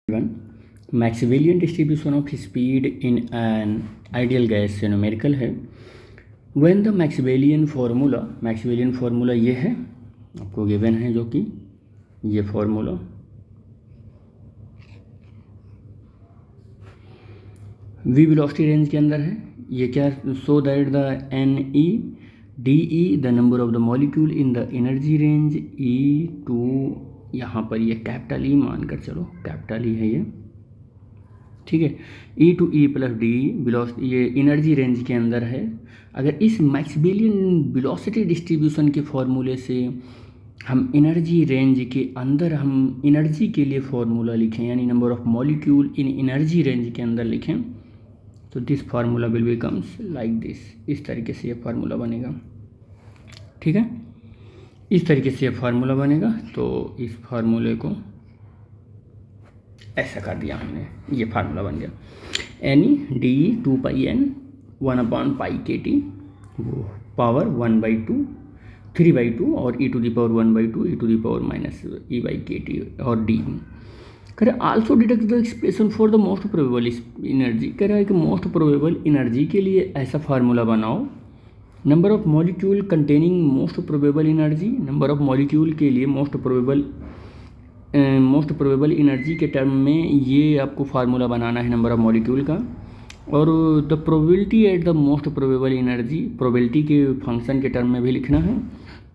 मैक्सवेलियन distribution of speed in an ideal gas से numerical है। When the Maxwellian formula ये है, आपको गिवन है, जो कि ये फार्मूला वी वेलोसिटी रेंज के अंदर है। ये क्या, so that the N E D E the number of the molecule in the energy range E two, यहाँ पर ये कैपिटल ई मानकर चलो, कैपिटल ई है ये, ठीक है। E to E plus D velocity, ये एनर्जी रेंज के अंदर है। अगर इस मैक्सवेलियन वेलोसिटी डिस्ट्रीब्यूशन के फॉर्मूले से हम एनर्जी रेंज के अंदर हम एनर्जी के लिए फॉर्मूला लिखें, यानी number of molecule in energy range के अंदर लिखें, तो this formula will becomes like this. इस तरीके से ये फार्मूला बनेगा, ठीक है। इस तरीके से ये फार्मूला बनेगा। तो इस फार्मूले को ऐसा कर दिया हमने, ये फार्मूला बन गया। एन ई डी ई 2πn 1/π/kt वो पावर 1/2 3/2 और e to the power 1/2 e to the power minus e/kt और डी। कह रहे also deduct the expression for the most probable energy. कह रहा है कि मोस्ट प्रोबेबल एनर्जी के लिए ऐसा फार्मूला बनाओ, number of molecule containing most probable energy, number of molecule के लिए मोस्ट प्रोबेबल एनर्जी के टर्म में ये आपको फार्मूला बनाना है नंबर ऑफ मॉलिक्यूल का। और the probability at the most probable energy, probability के फंक्शन के टर्म में भी लिखना है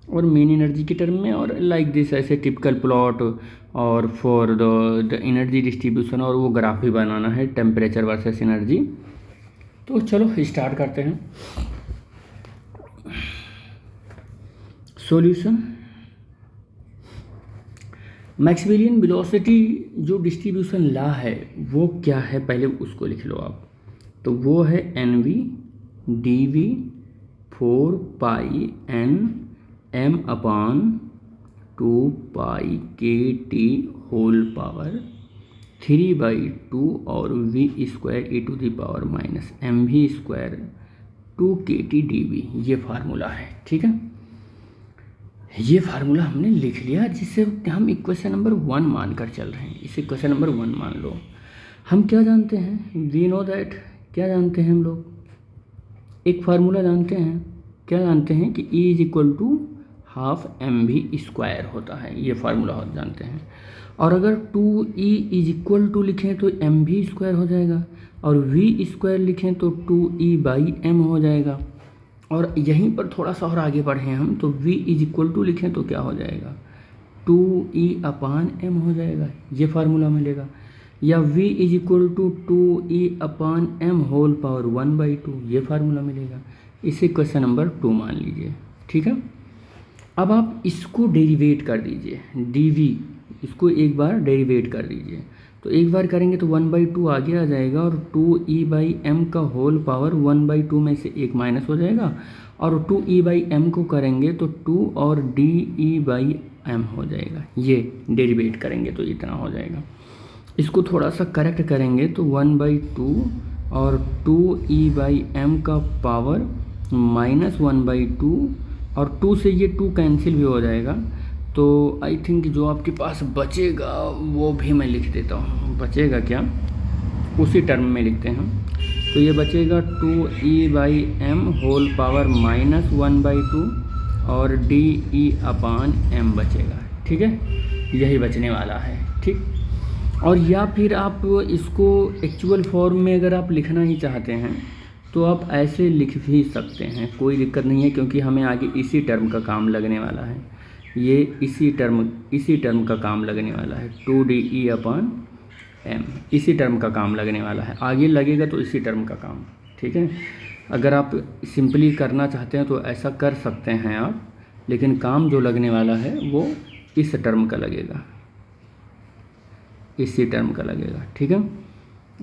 और मेन एनर्जी के टर्म में, और लाइक दिस ऐसे टिपिकल प्लॉट और फॉर द एनर्जी डिस्ट्रीब्यूशन, और वो ग्राफ भी बनाना है टेम्परेचर वर्सेस एनर्जी। तो चलो स्टार्ट करते हैं। सॉल्यूशन, मैक्सवेलियन वेलोसिटी जो डिस्ट्रीब्यूशन लॉ है वो क्या है, पहले उसको लिख लो आप। तो वो है N V D V 4πn m/2πkt whole power 3/2 और v square e to the power minus mv² 2kt dv, ये फार्मूला है, ठीक है। ये फार्मूला हमने लिख लिया, जिससे हम इक्वेशन नंबर 1 मानकर चल रहे हैं। इस इक्वेशन नंबर 1 मान लो। हम क्या जानते हैं, वी नो दैट, क्या जानते हैं हम लोग, एक फार्मूला जानते हैं, क्या जानते हैं कि E = ½ mv² होता है, ये फार्मूला जानते हैं। और अगर 2E लिखें तो mv² हो जाएगा, और v² लिखें तो 2E/m हो जाएगा। और यहीं पर थोड़ा सा और आगे बढ़े हम, तो v = लिखें तो क्या हो जाएगा, 2E/m हो जाएगा, ये फार्मूला मिलेगा। या v = 2E/m होल पावर 1/2, ये फार्मूला मिलेगा। इसे क्वेश्चन नंबर 2 मान लीजिए, ठीक है। अब आप इसको डेरिवेट कर दीजिए, dv, इसको एक बार डेरिवेट कर दीजिए। तो एक बार करेंगे तो 1/2 आगे आ जाएगा, और 2E/m का होल पावर 1/2 में से एक माइनस हो जाएगा, और 2E/m को करेंगे तो 2 और dE/m हो जाएगा। ये डेरिवेट करेंगे तो इतना हो जाएगा। इसको थोड़ा सा करेक्ट करेंगे तो 1/2 और 2E/m का पावर माइनस 1/2, और 2 से ये 2 कैंसिल भी हो जाएगा। तो आई थिंक जो आपके पास बचेगा वो भी मैं लिख देता हूँ। बचेगा क्या, उसी टर्म में लिखते हैं। तो ये बचेगा 2E/m होल पावर माइनस 1/2 और dE/m बचेगा, ठीक है। यही बचने वाला है, ठीक। और या फिर आप इसको एक्चुअल फॉर्म में अगर आप लिखना ही चाहते हैं तो आप ऐसे लिख भी सकते हैं, कोई दिक्कत नहीं है, क्योंकि हमें आगे इसी टर्म का काम लगने वाला है। ये इसी टर्म का काम लगने वाला है, 2dE/m, इसी टर्म का काम लगने वाला है। आगे लगेगा तो इसी टर्म का काम, ठीक है। अगर आप सिंपली करना चाहते हैं तो ऐसा कर सकते हैं आप, लेकिन काम जो लगने वाला है वो इस टर्म का लगेगा, इसी टर्म का लगेगा, ठीक है।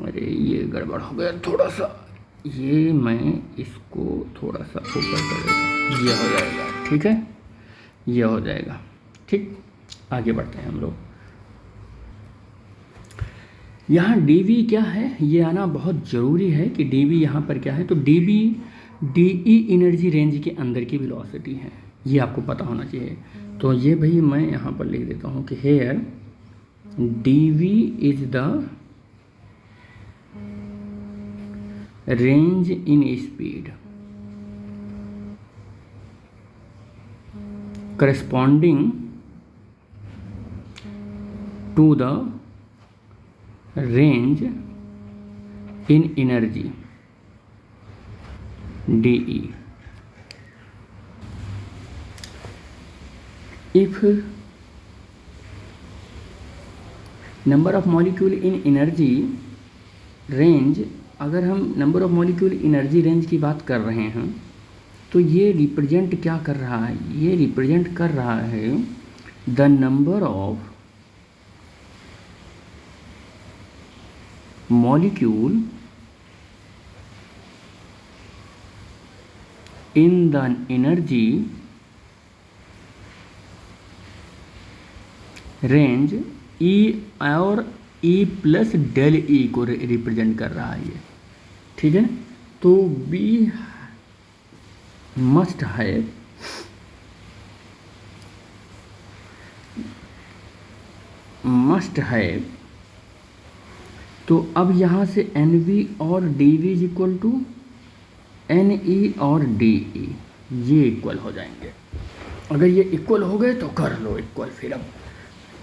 अरे ये गड़बड़ हो गया थोड़ा सा, ये मैं इसको थोड़ा सा ऊपर कर देता, ये हो जाएगा, ठीक है, ये हो जाएगा, ठीक। आगे बढ़ते हैं हम लोग। यहाँ dv क्या है, ये आना बहुत ज़रूरी है कि dv यहाँ पर क्या है। तो dv de एनर्जी रेंज के अंदर की वेलोसिटी है, ये आपको पता होना चाहिए। तो ये भाई मैं यहाँ पर लिख देता हूँ कि hair dv is the range in speed corresponding to the range in energy dE. If number of molecule in energy range, अगर हम number of molecule energy range की बात कर रहे हैं तो ये रिप्रेजेंट क्या कर रहा है, ये रिप्रेजेंट कर रहा है the number of molecule in the energy range E और ई प्लस डेल ई को रिप्रेजेंट कर रहा है ये, ठीक है। तो बी मस्ट हैव तो अब यहाँ से एन वी और D V is equal to N E और डी ई, ये इक्वल हो जाएंगे। अगर ये इक्वल हो गए तो कर लो इक्वल फिर। अब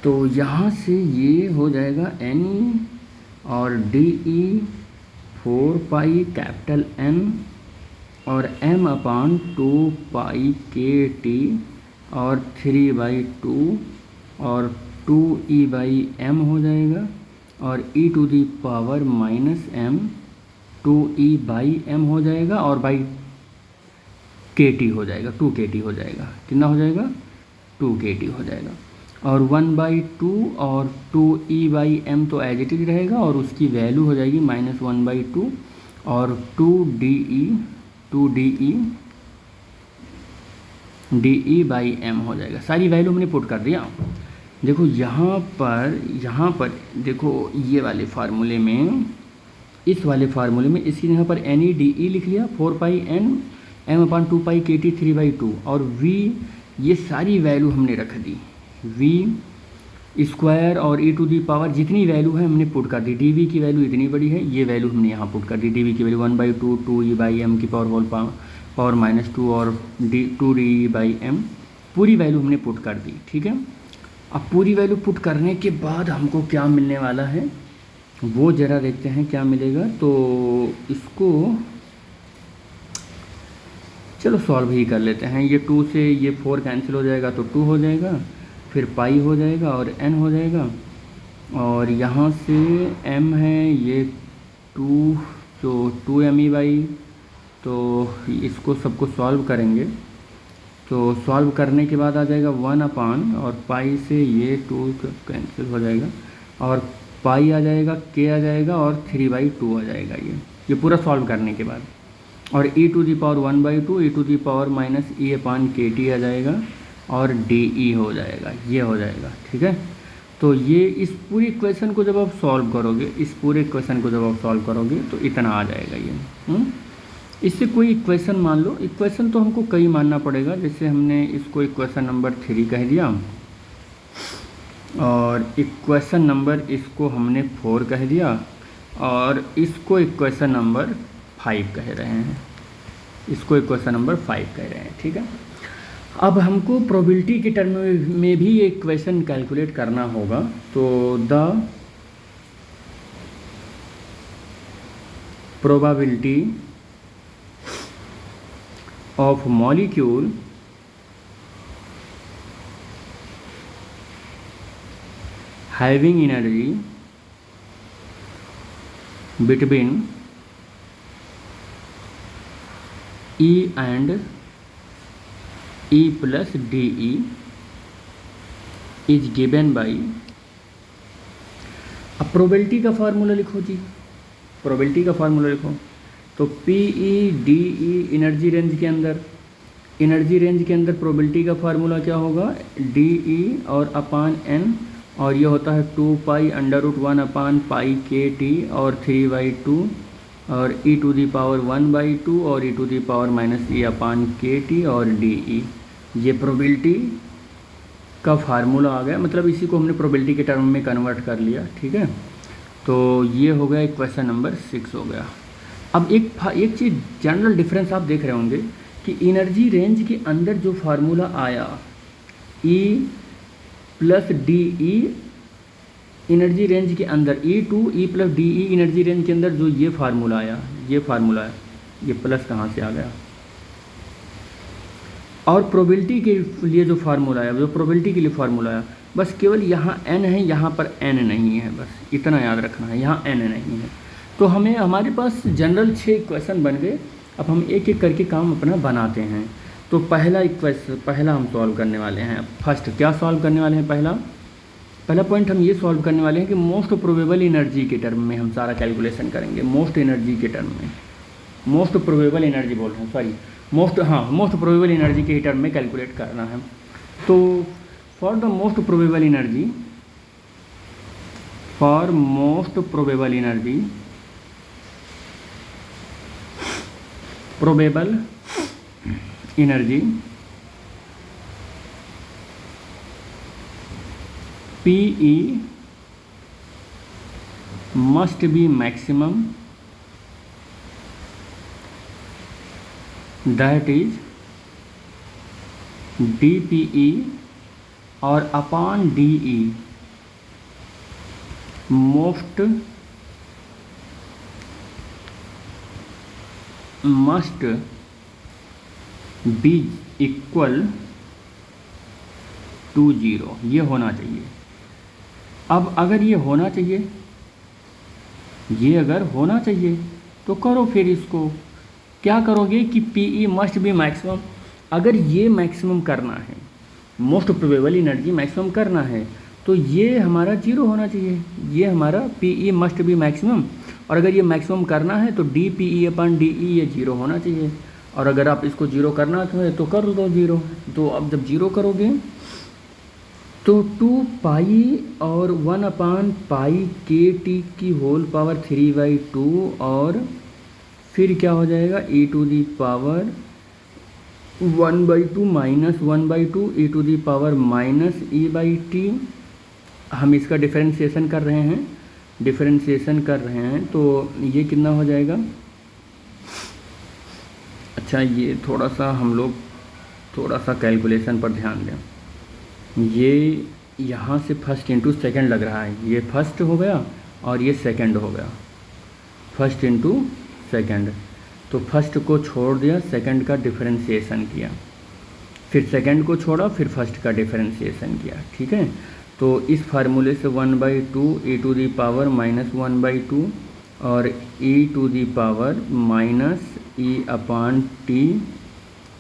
तो यहाँ से ये हो जाएगा एन ई और D E 4 pi capital N और m upon 2 pi K T और 3/2 और 2e/m हो जाएगा और e to the power minus m 2e/m हो जाएगा और बाई kt हो जाएगा, 2kt हो जाएगा। कितना हो जाएगा? 2kt हो जाएगा। और 1/2 और 2e/m तो एज इट इज रहेगा और उसकी वैल्यू हो जाएगी -1/2 और 2de/m हो जाएगा। सारी वैल्यू हमने पुट कर दिया। देखो यहाँ पर देखो ये वाले फार्मूले में, इस वाले फार्मूले में इसकी यहाँ पर NEDE लिख लिया 4 पाई n m अपान 2 पाई KT 3/2 और v ये सारी वैल्यू हमने रख दी। v स्क्वायर और e टू दी पावर जितनी वैल्यू है हमने पुट कर दी। dv की वैल्यू इतनी बड़ी है, ये वैल्यू हमने यहाँ पुट कर दी। dv की वैल्यू 1/2 2e/m की पावर -2 और 2de/m पूरी वैल्यू हमने पुट कर दी, ठीक है। अब पूरी वैल्यू पुट करने के बाद हमको क्या मिलने वाला है वो ज़रा देखते हैं क्या मिलेगा। तो इसको चलो सॉल्व ही कर लेते हैं। ये 2 से ये 4 कैंसिल हो जाएगा तो 2 हो जाएगा, फिर पाई हो जाएगा और n हो जाएगा और यहाँ से m है ये 2 तो 2me/, तो इसको सबको सॉल्व करेंगे तो सॉल्व करने के बाद आ जाएगा 1 अपान और पाई से ये 2 कैंसिल हो जाएगा और पाई आ जाएगा, k आ जाएगा और 3/2 आ जाएगा ये पूरा सॉल्व करने के बाद। और e to the power 1/2 e to the power minus e upon KT आ जाएगा और DE हो जाएगा, ये हो जाएगा, ठीक है। तो ये इस पूरी इक्वेशन को जब आप सॉल्व करोगे, तो इतना आ जाएगा ये। इससे कोई इक्वेशन मान लो, इक्वेशन तो हमको कई मानना पड़ेगा। जैसे हमने इसको इक्वेशन नंबर 3 कह दिया और इक्वेशन नंबर इसको हमने 4 कह दिया और इसको इक्वेशन नंबर 5 कह रहे हैं, ठीक है। अब हमको प्रोबेबिलिटी के टर्म में भी ये इक्वेशन कैलकुलेट करना होगा। तो the probability of molecule having energy between E and E plus DE is given by। अब प्रोबेबिलिटी का फार्मूला लिखो जी, तो PE/DE एनर्जी रेंज के अंदर प्रोबेबिलिटी का फार्मूला क्या होगा? DE और अपान n और ये होता है 2 पाई √1 अपान पाई KT और 3/2 और e टू दी पावर 1/2 और e to the power minus e upon KT और DE। ये प्रोबेबिलिटी का फार्मूला आ गया, मतलब इसी को हमने प्रोबेबिलिटी के टर्म में कन्वर्ट कर लिया। ठीक है, तो ये हो गया क्वेश्चन नंबर 6 हो गया। अब एक चीज़ जनरल डिफरेंस आप देख रहे होंगे कि एनर्जी रेंज के अंदर जो फार्मूला आया E plus D E, energy range के अंदर E plus D E energy range के अंदर जो ये फार्मूला आया, ये फार्मूला है, ये प्लस कहाँ से आ गया, और प्रोबेबिलिटी के लिए जो फार्मूला आया, जो प्रोबेबिलिटी के लिए फार्मूला आया, बस केवल यहाँ n है, यहाँ पर n नहीं है, बस इतना याद रखना है, यहाँ n नहीं है। तो हमें हमारे पास जनरल 6 क्वेश्चन बन गए। अब हम एक एक करके काम अपना बनाते हैं। तो पहला हम सॉल्व करने वाले हैं। फर्स्ट क्या सॉल्व करने वाले हैं, पहला पॉइंट हम ये सॉल्व करने वाले हैं कि मोस्ट प्रोबेबल एनर्जी के टर्म में हम सारा कैलकुलेशन करेंगे। मोस्ट एनर्जी के टर्म में, मोस्ट प्रोबेबल एनर्जी बोल रहे हैं, सॉरी मोस्ट प्रोबेबल एनर्जी के टर्म में कैलकुलेट करना है। तो for most probable energy PE must be maximum, that is DPE और upon DE most must be equal to 0, ये होना चाहिए। अब अगर ये होना चाहिए, अगर होना चाहिए तो करो फिर इसको क्या करोगे कि PE मस्ट बी मैक्सिमम। अगर ये मैक्सिमम करना है, मोस्ट प्रोबेबल एनर्जी मैक्सिमम करना है, तो ये हमारा 0 होना चाहिए, ये हमारा PE मस्ट बी मैक्सिमम। और अगर ये मैक्सिमम करना है तो DPE अपॉन DE ये 0 होना चाहिए। और अगर आप इसको 0 करना है तो कर दो 0। तो अब जब 0 करोगे तो 2 पाई और 1 अपान पाई KT की होल पावर 3/2 और फिर क्या हो जाएगा e टू दी पावर 1/2 माइनस 1/2 e to the power minus e/t। हम इसका डिफरेंशिएशन कर रहे हैं, तो ये कितना हो जाएगा। अच्छा, ये थोड़ा सा हम लोग कैलकुलेशन पर ध्यान दें। ये यहाँ से फर्स्ट इंटू सेकेंड लग रहा है, ये फर्स्ट हो गया और ये सेकंड हो गया, फर्स्ट इंटू सेकंड। तो फर्स्ट को छोड़ दिया, सेकंड का डिफरेंशिएशन किया, फिर सेकंड को छोड़ा, फिर फर्स्ट का डिफरेंशिएशन किया। ठीक है, तो इस फार्मूले से 1/2 e to the power minus 1/2 और e to the power minus e upon T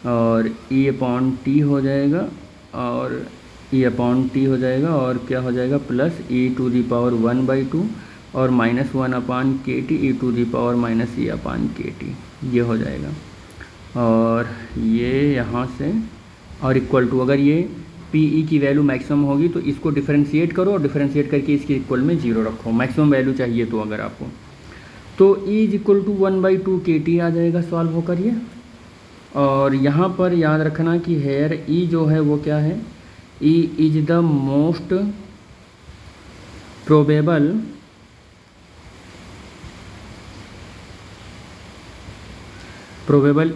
और e अपॉन टी हो जाएगा और e अपॉन टी हो जाएगा और क्या हो जाएगा plus e to the power 1/2 और minus 1 upon KT e to the power minus e upon KT, ये हो जाएगा। और ये यहाँ से और इक्वल टू, अगर ये PE की वैल्यू मैक्सिमम होगी तो इसको डिफरेंशिएट करो और डिफरेंशिएट करके इसके इक्वल में 0 रखो, मैक्सिमम वैल्यू चाहिए तो अगर आपको, तो E is equal to 1/2 KT आ जाएगा सॉल्व होकर ये। और यहाँ पर याद रखना कि हेयर E जो है वो क्या है, E is the most probable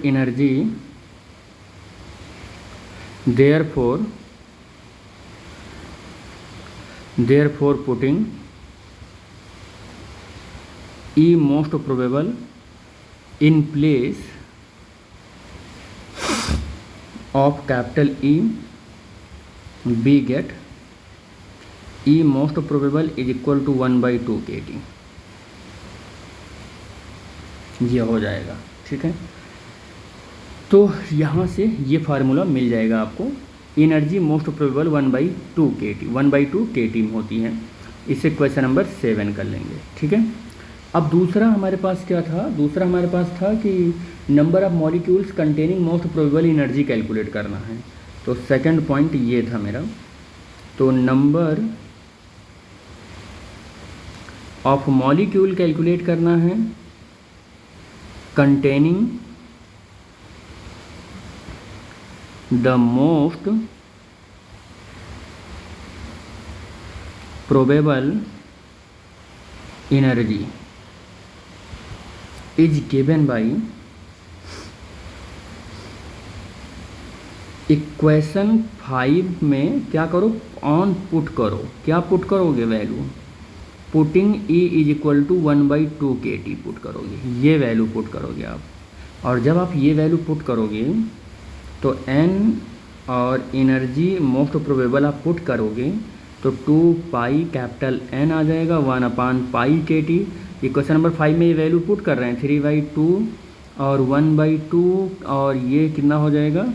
energy, therefore putting E most probable in place of capital E, we get E most probable is equal to 1/2 KT, ये हो जाएगा। ठीक है, तो यहाँ से ये फार्मूला मिल जाएगा आपको, एनर्जी मोस्ट प्रोबेबल 1/2 KT होती है। इससे क्वेश्चन नंबर 7 कर लेंगे। ठीक है, अब दूसरा हमारे पास क्या था, दूसरा हमारे पास था कि number of molecules containing most probable energy calculate करना है। तो सेकंड पॉइंट ये था मेरा, तो नंबर ऑफ मॉलिक्यूल कैलकुलेट करना है containing the most probable energy is given by equation 5 में क्या करो, ऑन पुट करो। क्या पुट करोगे value, putting E is equal to 1/2 kT put करोगे, ये वैल्यू पुट करोगे आप। और जब आप ये वैल्यू पुट करोगे तो N और एनर्जी मोस्ट प्रोबेबल आप पुट करोगे तो 2 पाई कैपिटल N आ जाएगा 1/पाई kT। इक्वेशन नंबर 5 में ये वैल्यू पुट कर रहे हैं 3/2 और 1/2 और ये कितना हो जाएगा,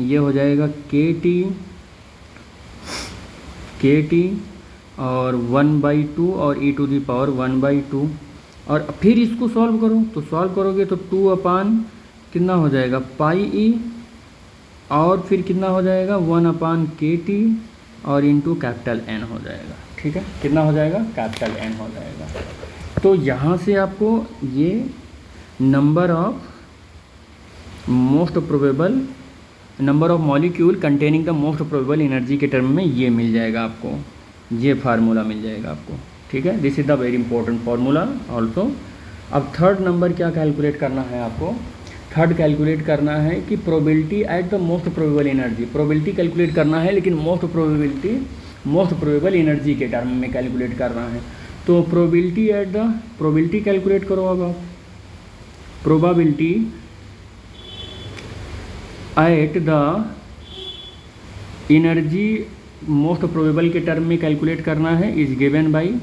ये हो जाएगा kT और 1/2 और e⁻1/2। और फिर इसको सॉल्व करो, तो सॉल्व करोगे तो 2 कितना हो जाएगा पाई e और फिर कितना हो जाएगा 1/kT और इंटू कैपिटल N हो जाएगा। ठीक है, कितना हो जाएगा, कैपिटल N हो जाएगा। तो यहाँ से आपको ये number of molecule containing the most probable energy के टर्म में ये मिल जाएगा आपको, ये फार्मूला मिल जाएगा आपको। ठीक है, this is the very important formula also. अब थर्ड नंबर क्या कैलकुलेट करना है आपको, थर्ड कैलकुलेट करना है कि probability at the most probable energy. Probability calculate करना है लेकिन मोस्ट प्रोबेबल एनर्जी के टर्म में कैलकुलेट करना है। तो प्रोबेबिलिटी कैलकुलेट करो। अब आप probability at the energy most probable के टर्म में कैलकुलेट करना है इज गिवन बाई।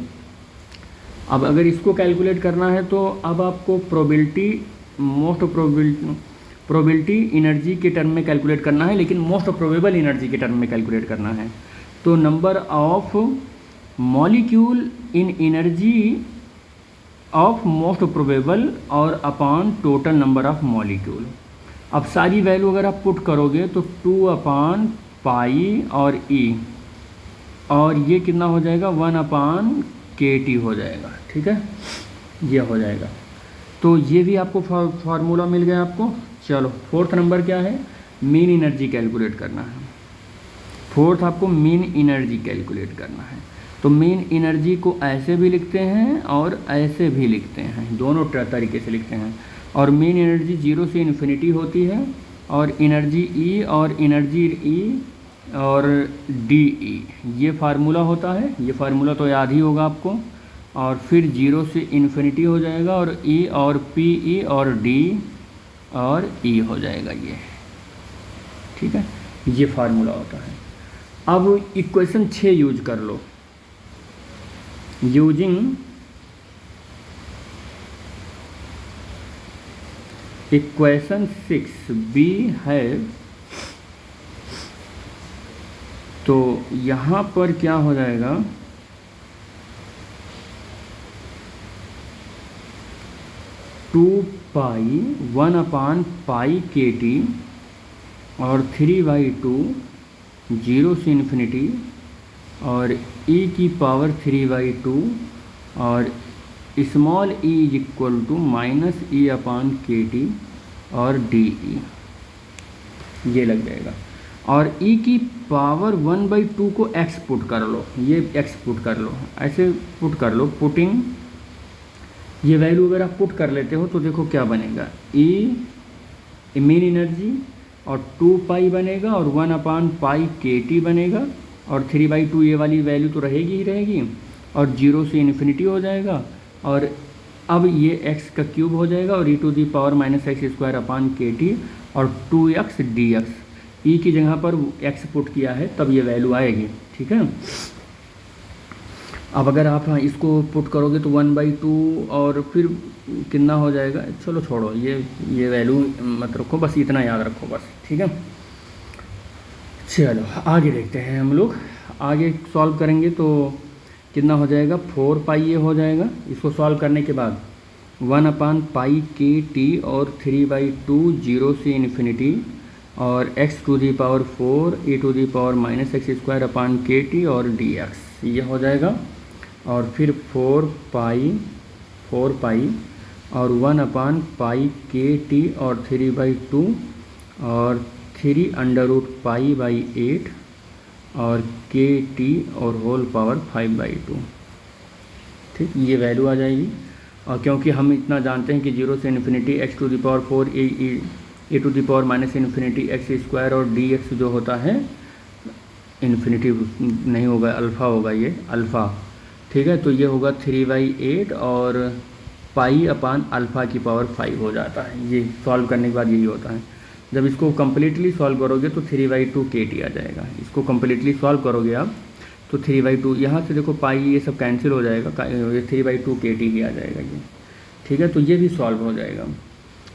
अब अगर इसको कैलकुलेट करना है तो अब आपको प्रोबेबिलिटी एनर्जी के टर्म में कैलकुलेट करना है लेकिन मोस्ट प्रोबेबल एनर्जी के टर्म में कैलकुलेट करना है। तो number of molecule in energy of most probable और upon total number of molecule. अब सारी वैल्यू अगर आप पुट करोगे तो 2/पाई और E और ये कितना हो जाएगा 1/kT हो जाएगा। ठीक है, ये हो जाएगा। तो ये भी आपको फार्मूला मिल गया आपको। चलो फोर्थ नंबर क्या है, मीन एनर्जी कैलकुलेट करना है। फोर्थ आपको मीन एनर्जी कैलकुलेट करना है। तो मीन एनर्जी को ऐसे भी लिखते हैं और ऐसे भी लिखते हैं, दोनों तरीके से लिखते हैं। और मीन एनर्जी 0 से इन्फिनिटी होती है और एनर्जी E और एनर्जी E और DE ये फार्मूला होता है। ये फार्मूला तो याद ही होगा आपको। और फिर 0 से इन्फिनिटी हो जाएगा और E और PE और D और E हो जाएगा ये। ठीक है, ये फार्मूला होता है। अब इक्वेशन 6 यूज कर लो। यूजिंग इक्वेशन 6 B है, तो यहाँ पर क्या हो जाएगा 2 पाई 1/पाई kT और 3/2 0 से इन्फिनिटी और e⁻3/2 और small e is equal to -e/kT और DE ये लग जाएगा। और e⁻1/2 को x पुट कर लो, ये x पुट कर लो, ऐसे पुट कर लो। पुटिंग ये वैल्यू अगर आप पुट कर लेते हो तो देखो क्या बनेगा, E मीन एनर्जी और 2 पाई बनेगा और 1/पाई kT बनेगा और 3/2 ये वाली वैल्यू तो रहेगी ही रहेगी और 0 से इन्फिनिटी हो जाएगा। और अब ये x का क्यूब हो जाएगा और e⁻⁻x² और 2x dx। e की जगह पर x पुट किया है तब ये वैल्यू आएगी। ठीक है, अब अगर आप इसको पुट करोगे तो 1/2 और फिर कितना हो जाएगा, चलो छोड़ो ये वैल्यू मत रखो, बस इतना याद रखो बस। ठीक है, चलो आगे देखते हैं। हम लोग आगे सॉल्व करेंगे तो कितना हो जाएगा 4 पाई ये हो जाएगा। इसको सॉल्व करने के बाद 1/पाई kT और 3/2 0 से इन्फिनिटी और x⁴ e⁻⁻x² और dx ये हो जाएगा। और फिर 4 पाई और 1/पाई kT और 3/2 और 3√π/8 और के टी और होल पावर 5/2। ठीक, ये वैल्यू आ जाएगी। और क्योंकि हम इतना जानते हैं कि 0 से infinity x⁴ e to the power minus infinity x² और dx जो होता है इन्फिनिटी नहीं होगा, अल्फ़ा होगा, ये अल्फ़ा। ठीक है, तो ये होगा 3/8 और पाई अपान अल्फ़ा की पावर 5 हो जाता है। ये सॉल्व करने के बाद यही होता है। जब इसको कम्प्लीटली सॉल्व करोगे तो 3/2 kT आ जाएगा। इसको कम्प्लीटली सॉल्व करोगे आप तो 3/2, यहाँ से देखो पाई ये सब कैंसिल हो जाएगा, ये 3/2 kT ही आ जाएगा ये। ठीक है, तो ये भी सॉल्व हो जाएगा।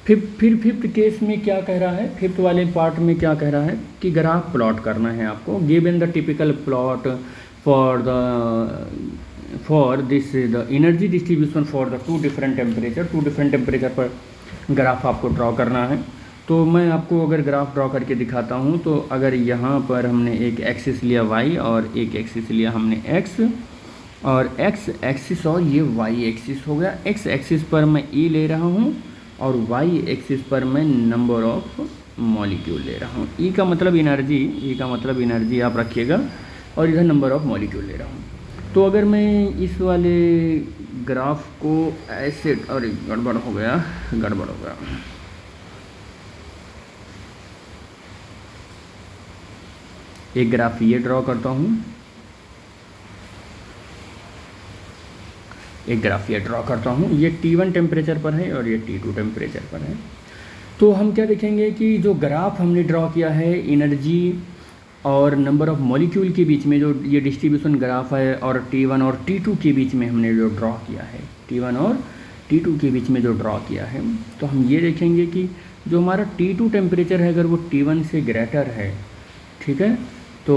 फिर फिफ्थ केस में क्या कह रहा है, फिफ्थ वाले पार्ट में क्या कह रहा है कि ग्राफ प्लॉट करना है आपको। Given the typical plot for this the energy distribution for the two different temperature पर ग्राफ आपको ड्रॉ करना है। तो मैं आपको अगर ग्राफ ड्रॉ करके दिखाता हूँ, तो अगर यहाँ पर हमने एक एक्सिस लिया y और एक एक्सिस लिया हमने x, और x एक्सिस और ये y एक्सिस हो गया। x एक्सिस पर मैं E ले रहा हूँ और y एक्सिस पर मैं नंबर ऑफ मॉलिक्यूल ले रहा हूँ। E का मतलब एनर्जी आप रखिएगा, और इधर नंबर ऑफ मॉलिक्यूल ले रहा हूँ। तो अगर मैं इस वाले ग्राफ को ऐसे, और गड़बड़ हो गया, एक ग्राफ ये ड्रॉ करता हूँ, एक ग्राफ ये ड्रॉ करता हूँ। ये T1 टेम्परेचर पर है और ये T2 टेम्परेचर पर है। तो हम क्या देखेंगे कि जो ग्राफ हमने ड्रॉ किया है एनर्जी और नंबर ऑफ मॉलिक्यूल के बीच में, जो ये डिस्ट्रीब्यूशन ग्राफ है, और T1 और T2 के बीच में हमने जो ड्रॉ किया है, T1 और T2 के बीच में जो ड्रॉ किया है, तो हम ये देखेंगे कि जो हमारा T2 टेम्परेचर है अगर वो T1 से ग्रेटर है, ठीक है, तो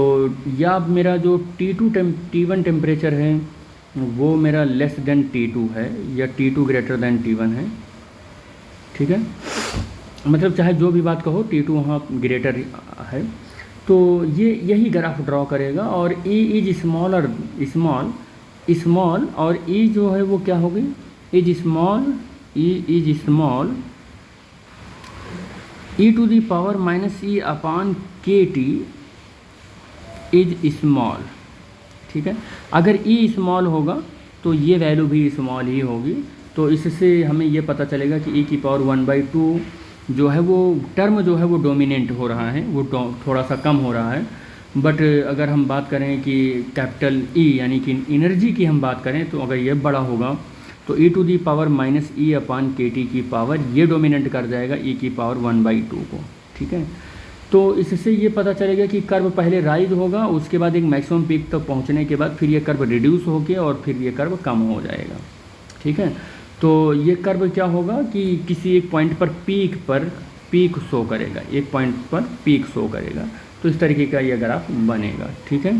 या मेरा जो T1 टेम्परेचर है वो मेरा लेस देन T2 है, या T2 ग्रेटर देन T1 है। ठीक है, मतलब चाहे जो भी बात कहो, T2 वहाँ ग्रेटर है। तो ये यही ग्राफ ड्रॉ करेगा। और E इज स्मॉल और E जो है वो क्या होगी, E is small e to the power minus E upon KT is small. ठीक है, अगर E स्मॉल होगा तो ये वैल्यू भी स्मॉल ही होगी। तो इससे हमें ये पता चलेगा कि E की पावर 1/2 जो है वो टर्म जो है वो डोमिनेंट हो रहा है, वो थोड़ा सा कम हो रहा है। बट अगर हम बात करें कि कैपिटल E यानी कि एनर्जी की हम बात करें, तो अगर ये बड़ा होगा तो E to the power minus E upon KT की पावर ये डोमिनेंट कर जाएगा E की पावर 1/2 को। ठीक है, तो इससे ये पता चलेगा कि कर्व पहले राइज होगा, उसके बाद एक मैक्सिमम पीक तक पहुंचने के बाद फिर ये कर्व रिड्यूस होके और फिर ये कर्व कम हो जाएगा। ठीक है, तो ये कर्व क्या होगा कि किसी एक पॉइंट पर पीक शो करेगा, एक पॉइंट पर पीक शो करेगा। तो इस तरीके का ये ग्राफ बनेगा। ठीक है।